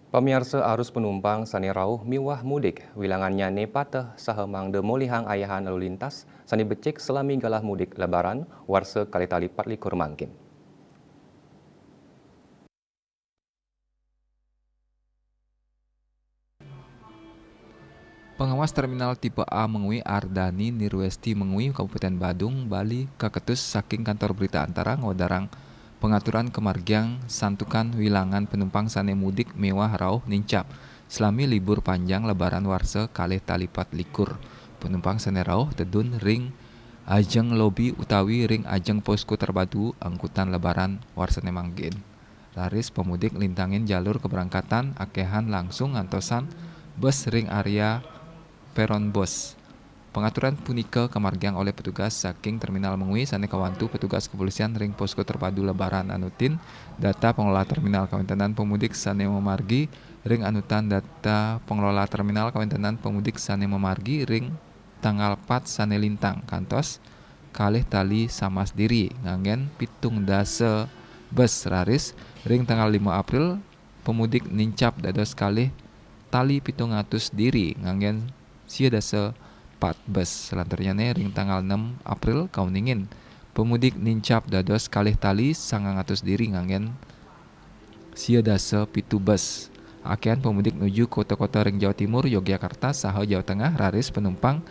Pemirsa arus penumpang sani rauh miwah mudik, wilangannya nepateh sahamang demolihang ayahan lalu lintas, sani becek selami galah mudik lebaran, warsa kali tali 4 mangkin. Pengawas Terminal Tipe A Mengui Ardani Nirwesti Mengui Kabupaten Badung, Bali kaketus saking kantor berita antara ngodarang pengaturan kemargiang santukan wilangan penumpang sane mudik mewah rauh nincap selami libur panjang lebaran warsa kalih talipat likur. Penumpang sane rauh tedun ring ajeng lobi utawi ring ajeng posko terpadu angkutan lebaran warsane manggen. Laris pemudik lintangin jalur keberangkatan akehan langsung ngantosan bus ring area peron bos. Pengaturan punika kamargiang oleh petugas saking Terminal Mengui sane kawantu petugas kepolisian ring posko terpadu lebaran anutin data pengelola terminal kawentenan pemudik sane memargi ring anutan data pengelola terminal kawentenan pemudik sane memargi ring tanggal 4 sane lintang kantos kalih tali samas diri nganggen pitung dase bus raris ring tanggal 5 April pemudik nincap dados kalih tali 700 diri nganggen sia dasa 4 bus. Selanjutnya ring tanggal 6 April kauningin pemudik nincap dados kalih tali 900 diri nganggen sia dasa 7 bus. Akehan pemudik nuju kota-kota ring Jawa Timur, Yogyakarta, saha Jawa Tengah raris penumpang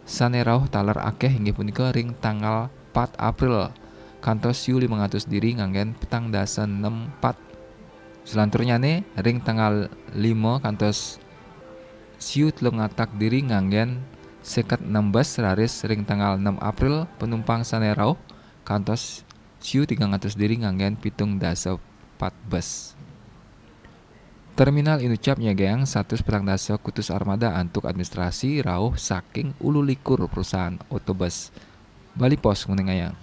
sane rauh taler akeh inggih punika ring tanggal 4 April kantos siu 500 diri nganggen petang dasa 64. Selanjutnya ring tanggal 5 kantos siu telung ngatak diri nganggen seket 16 raris ring tanggal 6 April penumpang sane rauh kantos siu 300 diri nganggen pitung dasa 4 bus. Terminal Inucap nyegeang 100 petang dasa kutus armada antuk administrasi rauh saking ulu likur perusahaan otobus Bali Pos nguningayang.